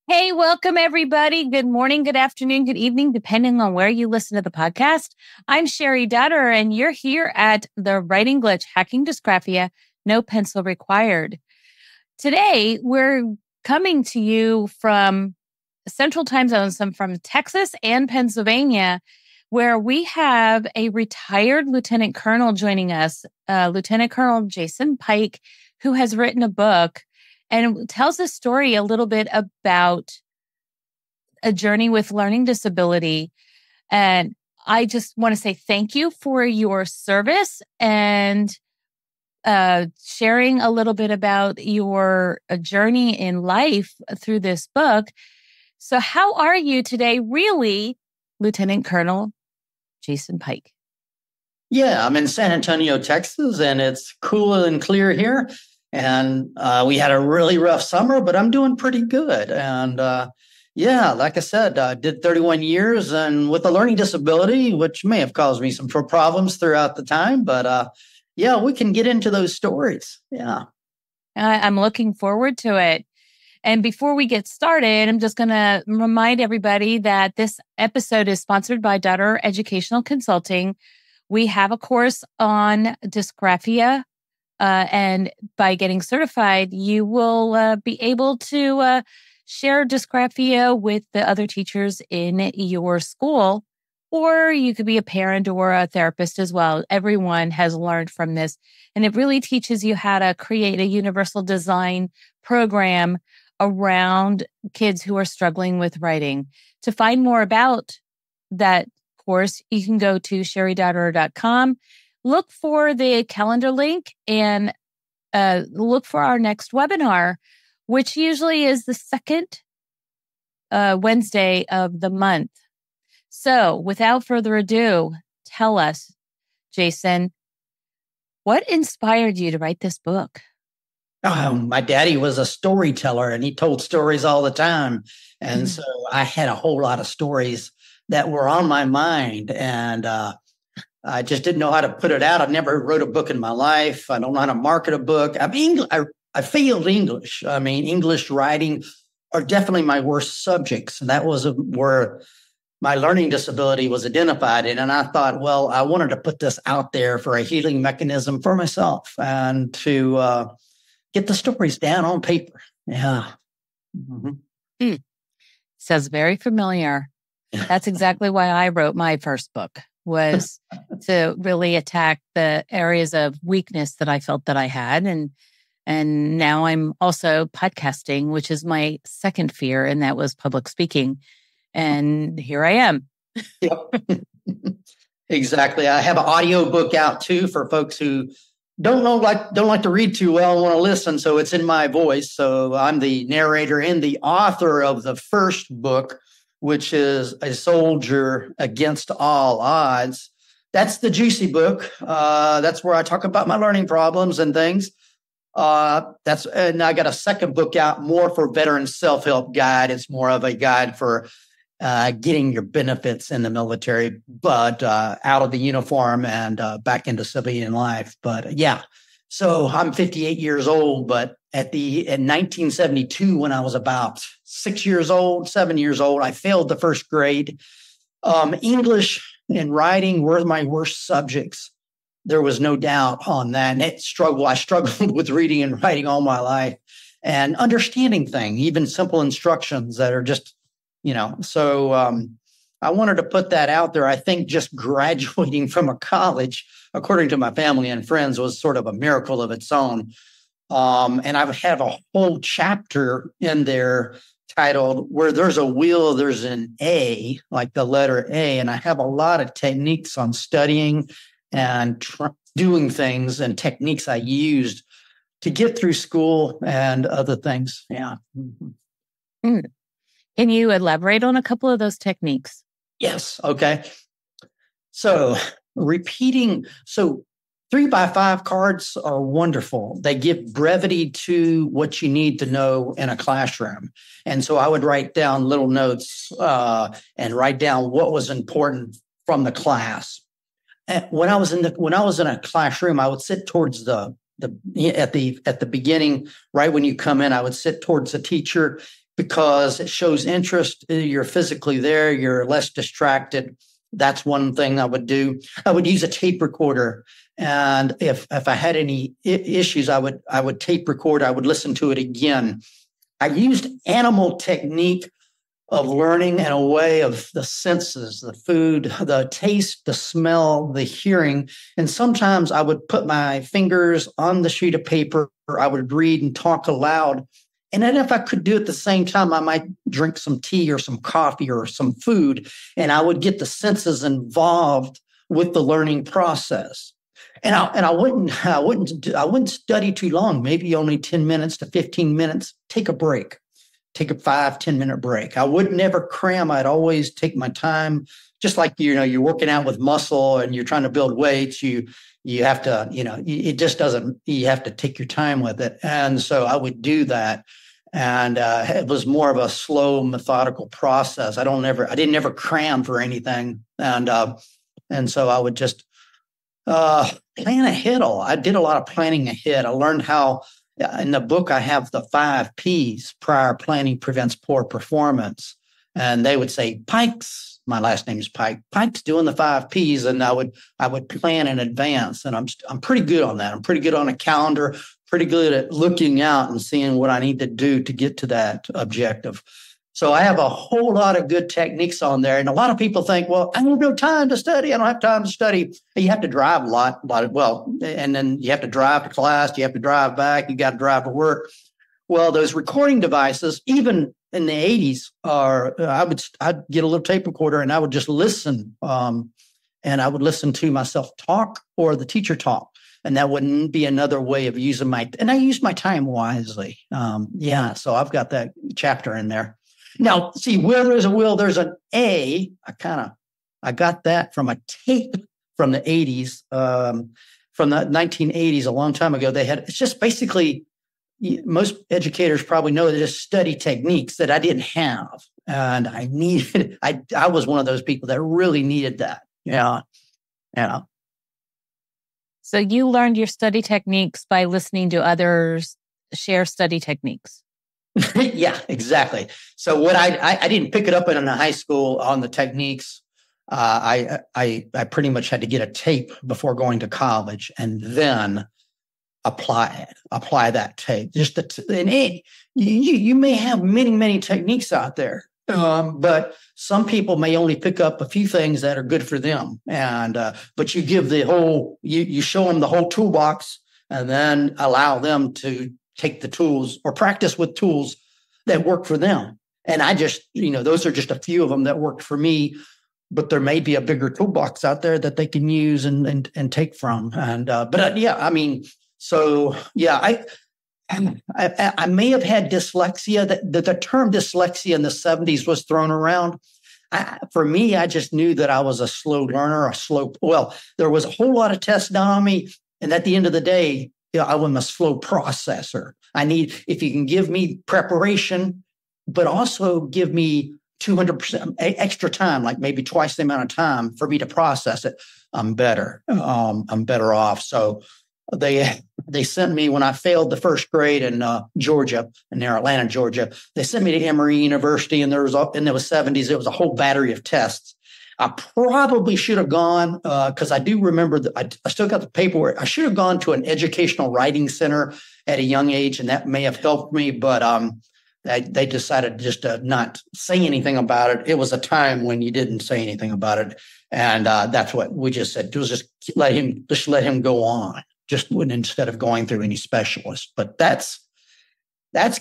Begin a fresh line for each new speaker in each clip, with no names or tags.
Hey, welcome everybody. Good morning, good afternoon, good evening, depending on where you listen to the podcast. I'm Sherry Dutter, and you're here at the Writing Glitch, Hacking Dysgraphia, No Pencil Required. Today, we're coming to you from Central Time Zones, some from Texas and Pennsylvania, where we have a retired Lieutenant Colonel joining us, Lieutenant Colonel Jason Pike, who has written a book and tells a story a little bit about a journey with learning disability. And I just want to say thank you for your service and sharing a little bit about your journey in life through this book. So how are you today, really, Lieutenant Colonel Jason Pike?
Yeah, I'm in San Antonio, Texas, and it's cool and clear here. And we had a really rough summer, but I'm doing pretty good. And like I said, I did 31 years and with a learning disability, which may have caused me some problems throughout the time. But we can get into those stories. Yeah.
I'm looking forward to it. And before we get started, I'm just going to remind everybody that this episode is sponsored by Dutter Educational Consulting. We have a course on dysgraphia. And by getting certified, you will be able to share dysgraphia with the other teachers in your school, or you could be a parent or a therapist as well. Everyone has learned from this, and it really teaches you how to create a universal design program around kids who are struggling with writing. To find more about that course, you can go to sherrydotter.com. Look for the calendar link and look for our next webinar, which usually is the second Wednesday of the month. So without further ado, tell us, Jason, what inspired you to write this book?
My daddy was a storyteller and he told stories all the time. And so I had a whole lot of stories that were on my mind. And I just didn't know how to put it out. I never wrote a book in my life. I don't know how to market a book. I failed English. I mean, English writing are definitely my worst subjects. And that was where my learning disability was identified in. And I thought, well, I wanted to put this out there for a healing mechanism for myself and to get the stories down on paper. Yeah.
Mm-hmm. Sounds very familiar. That's exactly why I wrote my first book. Was to really attack the areas of weakness that I felt that I had. And now I'm also podcasting, which is my second fear, and that was public speaking. And here I am.
Yep. Exactly. I have an audio book out too for folks who don't like to read too well and want to listen. So it's in my voice. So I'm the narrator and the author of the first book, which is A Soldier Against All Odds. That's the juicy book. That's where I talk about my learning problems and things. And I got a second book out more for veteran self-help guide. It's more of a guide for getting your benefits in the military, but out of the uniform and back into civilian life. But so I'm 58 years old, but in 1972, when I was about 7 years old, I failed the first grade. English and writing were my worst subjects. There was no doubt on that. And I struggled with reading and writing all my life and understanding things, even simple instructions that are just, so I wanted to put that out there. I think just graduating from a college, according to my family and friends, was sort of a miracle of its own. And I have a whole chapter in there titled Where There's a Will, There's an A, like the letter A. And I have a lot of techniques on studying and doing things and techniques I used to get through school and other things. Yeah.
Mm-hmm. Can you elaborate on a couple of those techniques?
Yes. Okay. So repeating. So 3x5 cards are wonderful. They give brevity to what you need to know in a classroom. And so I would write down little notes and write down what was important from the class. And when I was in a classroom, I would sit towards at the beginning, right when you come in, I would sit towards the teacher because it shows interest. You're physically there. You're less distracted. That's one thing I would do. I would use a tape recorder. And if I had any issues, I would tape record. I would listen to it again. I used animal technique of learning in a way of the senses, the food, the taste, the smell, the hearing. And sometimes I would put my fingers on the sheet of paper. I would read and talk aloud. And then if I could do it at the same time, I might drink some tea or some coffee or some food, and I would get the senses involved with the learning process. And I wouldn't study too long, maybe only 10 minutes to 15 minutes. Take a break. Take a 5-10 minute break. I would never cram. I'd always take my time, just like, you're working out with muscle and you're trying to build weights. You have to, it just doesn't, you have to take your time with it. And so I would do that. And it was more of a slow, methodical process. I didn't ever cram for anything. And so I would just plan ahead. I did a lot of planning ahead. I learned how, in the book, I have the 5 P's. Prior planning prevents poor performance. And they would say, my last name is Pike. Pike's doing the 5 P's, and I would plan in advance. And I'm pretty good on that. I'm pretty good on a calendar, pretty good at looking out and seeing what I need to do to get to that objective. So I have a whole lot of good techniques on there. And a lot of people think, well, I have no time to study. I don't have time to study. You have to drive a lot. And then you have to drive to class. You have to drive back. You got to drive to work. Well, those recording devices, even in the 80s, I'd get a little tape recorder and I would just listen. And I would listen to myself talk or the teacher talk. And that wouldn't be another way of using and I use my time wisely. So I've got that chapter in there. Now, see, where there's a will, there's an A. I got that from a tape from the 80s, from the 1980s, a long time ago. It's just basically, most educators probably know they just study techniques that I didn't have. And I was one of those people that really needed that. Yeah.
So you learned your study techniques by listening to others share study techniques.
Yeah, exactly. So what I didn't pick it up in high school on the techniques. I pretty much had to get a tape before going to college and then apply that tape. You may have many techniques out there, but some people may only pick up a few things that are good for them. And but you give you show them the whole toolbox, and then allow them to take the tools or practice with tools that work for them. And I just, those are just a few of them that worked for me, but there may be a bigger toolbox out there that they can use and take from. And, I may have had dyslexia. The term dyslexia in the 70s was thrown around. For me, I just knew that I was a slow learner, there was a whole lot of tests done on me. And at the end of the day, I was a slow processor. If you can give me preparation, but also give me 200% extra time, like maybe twice the amount of time for me to process it, I'm better. I'm better off. So they sent me, when I failed the first grade in Georgia, near Atlanta, Georgia, they sent me to Emory University, and in the 70s, it was a whole battery of tests. I probably should have gone, because I do remember that I still got the paperwork. I should have gone to an educational writing center at a young age, and that may have helped me. But they decided just to not say anything about it. It was a time when you didn't say anything about it, and that's what we just said. Just let him go on, instead of going through any specialist. But that's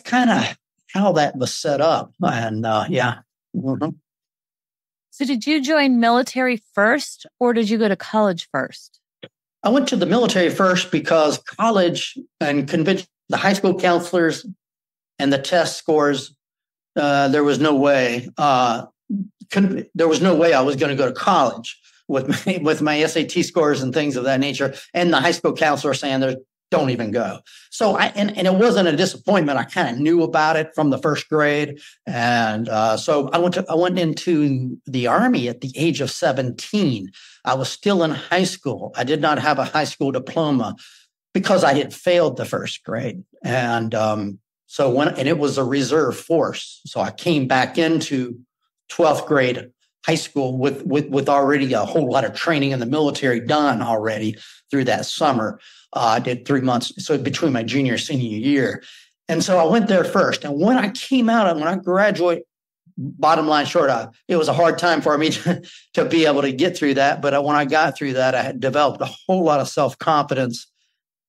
kind of how that was set up, and yeah. Mm-hmm.
So did you join military first, or did you go to college first?
I went to the military first because college and the high school counselors and the test scores, there was no way. There was no way I was going to go to college with my SAT scores and things of that nature. And the high school counselor saying, don't even go. So and it wasn't a disappointment. I kind of knew about it from the first grade. And so I went into the Army at the age of 17. I was still in high school. I did not have a high school diploma because I had failed the first grade. And And it was a reserve force. So I came back into 12th grade high school with already a whole lot of training in the military done already through that summer. I did 3 months. So between my junior and senior year. And so I went there first. And when I came out and when I graduated, bottom line short, it was a hard time for me to be able to get through that. But when I got through that, I had developed a whole lot of self-confidence.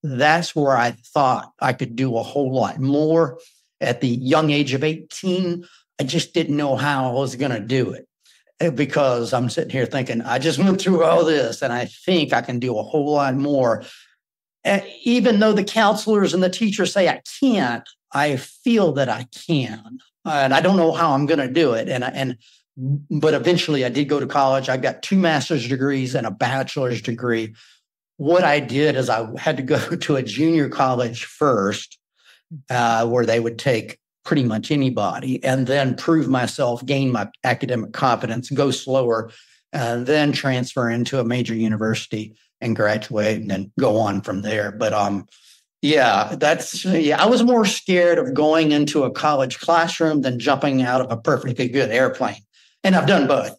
That's where I thought I could do a whole lot more. At the young age of 18, I just didn't know how I was going to do it, because I'm sitting here thinking, I just went through all this and I think I can do a whole lot more. And even though the counselors and the teachers say I can't, I feel that I can. And I don't know how I'm going to do it. But eventually I did go to college. I got 2 master's degrees and a bachelor's degree. What I did is I had to go to a junior college first, where they would take pretty much anybody, and then prove myself, gain my academic competence, go slower, and then transfer into a major university and graduate and then go on from there. But I was more scared of going into a college classroom than jumping out of a perfectly good airplane. And I've done both.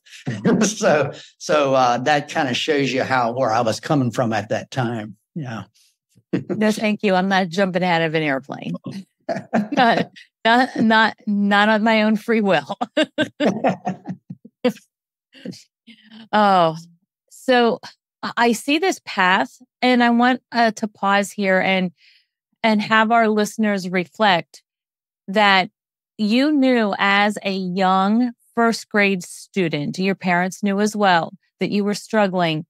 so that kind of shows you where I was coming from at that time. Yeah.
No, thank you. I'm not jumping out of an airplane. Not on my own free will. Oh, so I see this path, and I want to pause here and have our listeners reflect that you knew as a young first grade student, your parents knew as well that you were struggling.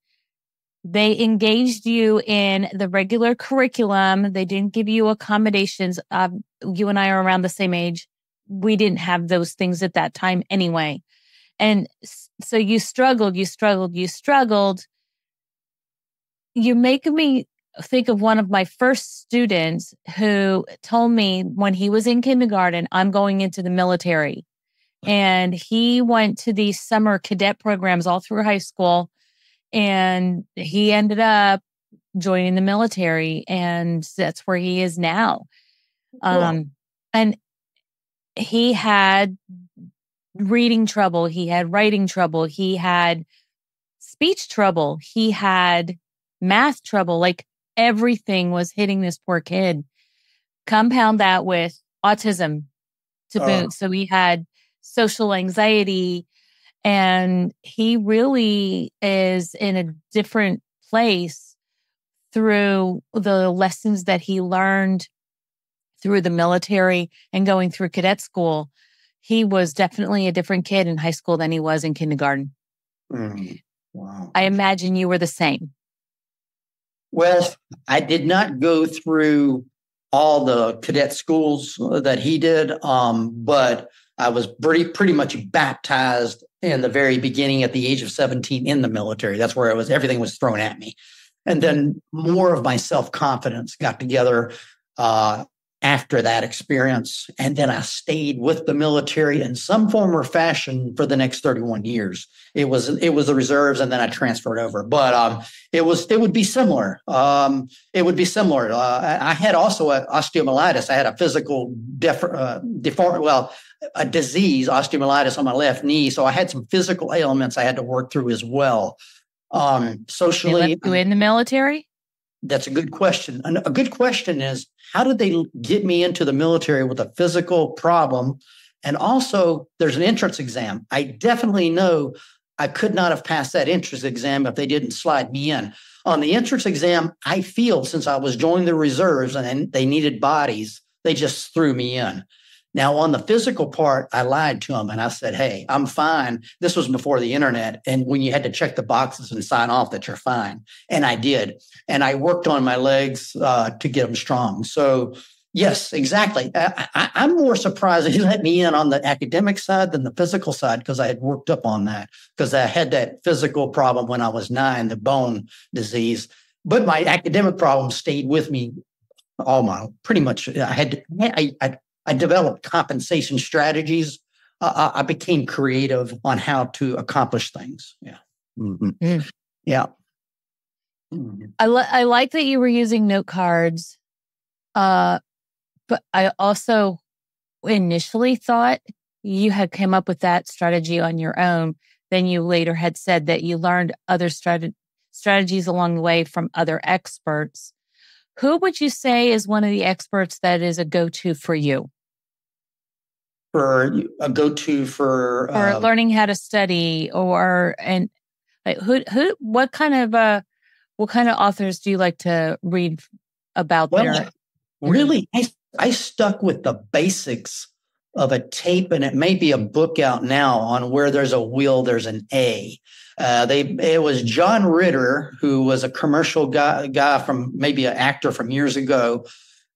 They engaged you in the regular curriculum. They didn't give you accommodations. You and I are around the same age. We didn't have those things at that time anyway. And so you struggled. You're making me think of one of my first students who told me when he was in kindergarten, I'm going into the military. And he went to these summer cadet programs all through high school. And he ended up joining the military, and that's where he is now. Cool. And he had reading trouble. He had writing trouble. He had speech trouble. He had math trouble. Like, everything was hitting this poor kid. Compound that with autism to boot. So he had social anxiety, and he really is in a different place through the lessons that he learned through the military and going through cadet school. He was definitely a different kid in high school than he was in kindergarten.
Wow.
I imagine you were the same.
Well, I did not go through all the cadet schools that he did, but I was pretty much baptized in the very beginning at the age of 17 in the military. That's where everything was thrown at me. And then more of my self-confidence got together after that experience. And then I stayed with the military in some form or fashion for the next 31 years. It was the reserves, and then I transferred over. But it would be similar. It would be similar. I had also osteomyelitis. I had a physical a disease, osteomyelitis on my left knee. So I had some physical ailments I had to work through as well. Socially,
they left you in the military?
That's a good question. And a good question is, how did they get me into the military with a physical problem? And also, there's an entrance exam. I definitely know I could not have passed that entrance exam if they didn't slide me in. On the entrance exam, I feel since I was joining the reserves and they needed bodies, they just threw me in. Now, on the physical part, I lied to them and I said, hey, I'm fine. This was before the internet. And when you had to check the boxes and sign off that you're fine. And I did. And I worked on my legs to get them strong. So, yes, exactly. I'm more surprised that he let me in on the academic side than the physical side, because I had worked up on that, because I had that physical problem when I was 9, the bone disease. But my academic problem stayed with me pretty much. I developed compensation strategies. I became creative on how to accomplish things. Yeah. Mm-hmm. Mm. Yeah. Mm-hmm.
I like that you were using note cards. But I also initially thought you had come up with that strategy on your own. Then you later had said that you learned other strategies along the way from other experts. Who would you say is one of the experts that is a go-to for you?
For a go-to for
learning how to study, what kind of authors do you like to read about?
Well, really, I stuck with the basics of a tape, and it may be a book out now on where there's a will, there's an A. It was John Ritter, who was a commercial guy from maybe an actor from years ago.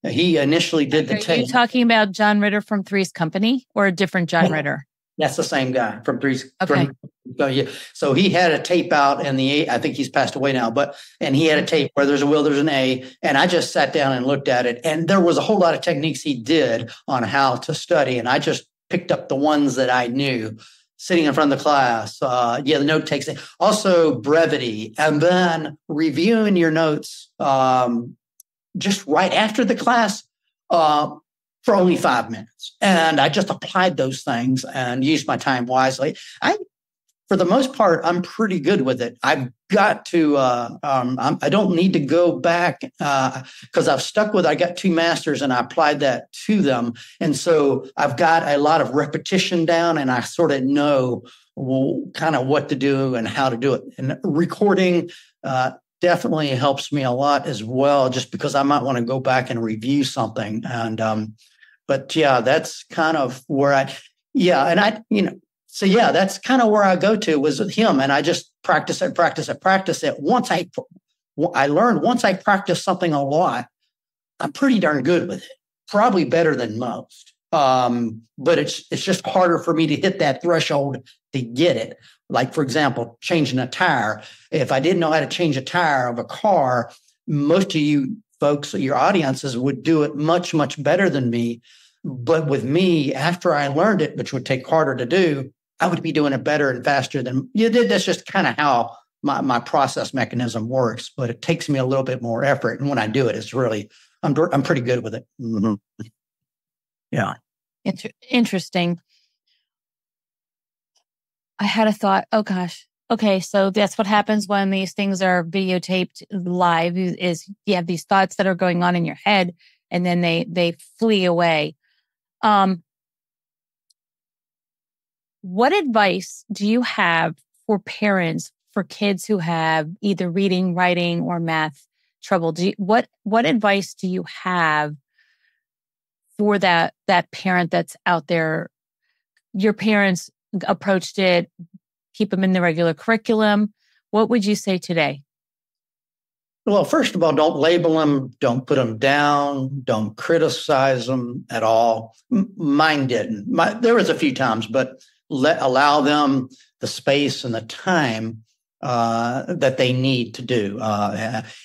He initially did the tape.
Are you talking about John Ritter from Three's Company or a different John Ritter?
That's the same guy from Three's.
Okay.
So he had a tape out in the A. I think he's passed away now, and he had a tape where there's a will, there's an A. And I just sat down and looked at it. And there was a whole lot of techniques he did on how to study. And I just picked up the ones that I knew sitting in front of the class. The note takes it. Also brevity. And then reviewing your notes just right after the class for only 5 minutes. And I just applied those things and used my time wisely. For the most part, I'm pretty good with it. I've got to, I don't need to go back because I've stuck with, I got 2 masters and I applied that to them. And so I've got a lot of repetition down and I sort of know kind of what to do and how to do it. And recording definitely helps me a lot as well, just because I might want to go back and review something. And, but yeah, that's kind of where that's kind of where I go to was with him. And I just practice it. Once I learned, once I practice something a lot, I'm pretty darn good with it, probably better than most. But it's just harder for me to hit that threshold to get it. Like, for example, changing a tire. If I didn't know how to change a tire of a car, most of you folks, your audiences would do it much, much better than me. But with me, after I learned it, which would take harder to do, I would be doing it better and faster than you did. That's just kind of how my process mechanism works. But it takes me a little bit more effort. And when I do it, it's really, I'm pretty good with it. Mm-hmm. Yeah.
Interesting. I had a thought, oh gosh. Okay, so that's what happens when these things are videotaped live is you have these thoughts that are going on in your head and then they flee away. What advice do you have for parents for kids who have either reading, writing, or math trouble? What advice do you have for that parent that's out there? Your parents approached it, keep them in the regular curriculum. What would you say today?
Well, first of all, don't label them, don't put them down, don't criticize them at all. Mine didn't. There was a few times, but allow them the space and the time that they need to do.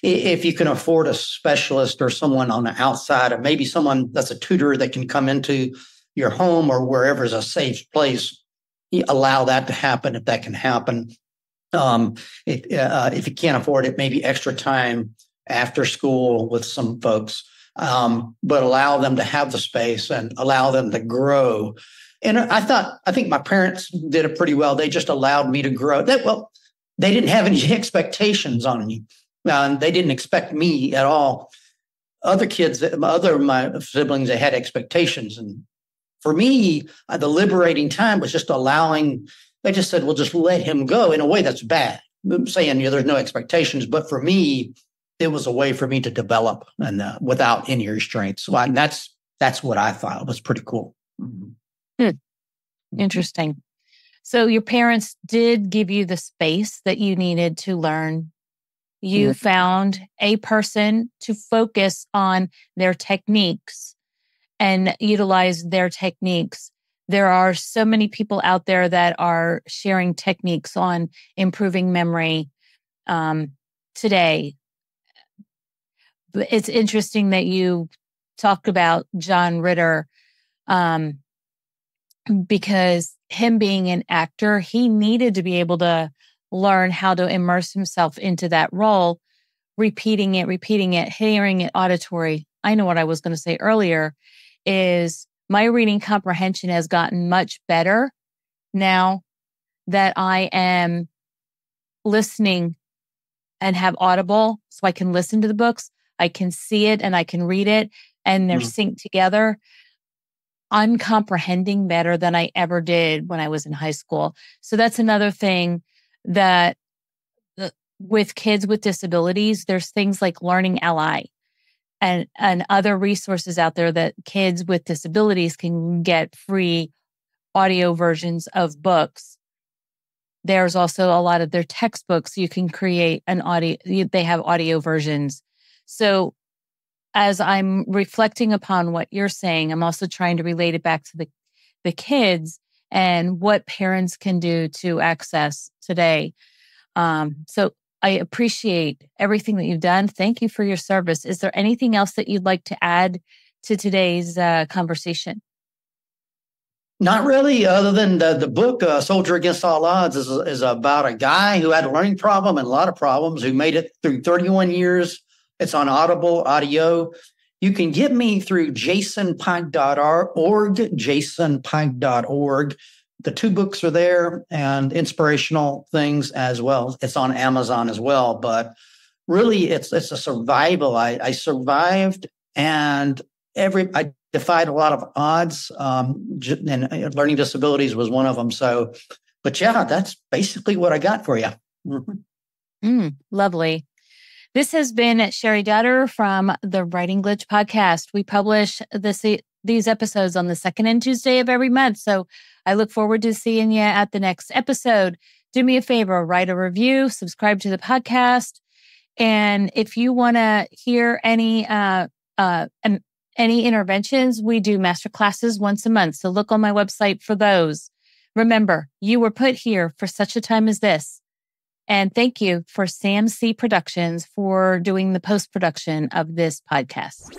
If you can afford a specialist or someone on the outside, or maybe someone that's a tutor that can come into your home or wherever is a safe place, allow that to happen if that can happen. If you can't afford it, maybe extra time after school with some folks, but allow them to have the space and allow them to grow. And I think my parents did it pretty well. They just allowed me to grow. They didn't have any expectations on me. They didn't expect me at all. Other kids, my siblings, they had expectations. And for me, the liberating time was just allowing. They just said, well, just let him go. In a way, that's bad. I'm saying there's no expectations. But for me, it was a way for me to develop and without any restraints. So that's what I thought was pretty cool. Mm-hmm.
Interesting. So your parents did give you the space that you needed to learn. You found a person to focus on their techniques and utilize their techniques. There are so many people out there that are sharing techniques on improving memory today. But it's interesting that you talked about John Ritter because him being an actor, he needed to be able to learn how to immerse himself into that role, repeating it, hearing it auditory. I know what I was going to say earlier is my reading comprehension has gotten much better now that I am listening and have Audible, so I can listen to the books. I can see it and I can read it, and they're synced together. I'm comprehending better than I ever did when I was in high school. So that's another thing that with kids with disabilities, there's things like Learning Ally and other resources out there that kids with disabilities can get free audio versions of books. There's also a lot of their textbooks. You can create an audio, they have audio versions. So as I'm reflecting upon what you're saying, I'm also trying to relate it back to the kids and what parents can do to access today. So I appreciate everything that you've done. Thank you for your service. Is there anything else that you'd like to add to today's conversation?
Not really, other than the book, Soldier Against All Odds, is about a guy who had a learning problem and a lot of problems, who made it through 31 years. It's on audio. You can get me through jasonpike.org, jasonpike.org. The 2 books are there, and inspirational things as well. It's on Amazon as well. But really, it's a survival. I survived, and I defied a lot of odds, and learning disabilities was one of them. So, but yeah, that's basically what I got for you.
Lovely. This has been Sherry Dutter from the Writing Glitch podcast. We publish these episodes on the second and Tuesday of every month. So I look forward to seeing you at the next episode. Do me a favor, write a review, subscribe to the podcast. And if you want to hear any interventions, we do masterclasses once a month. So look on my website for those. Remember, you were put here for such a time as this. And thank you for Sam C Productions for doing the post-production of this podcast.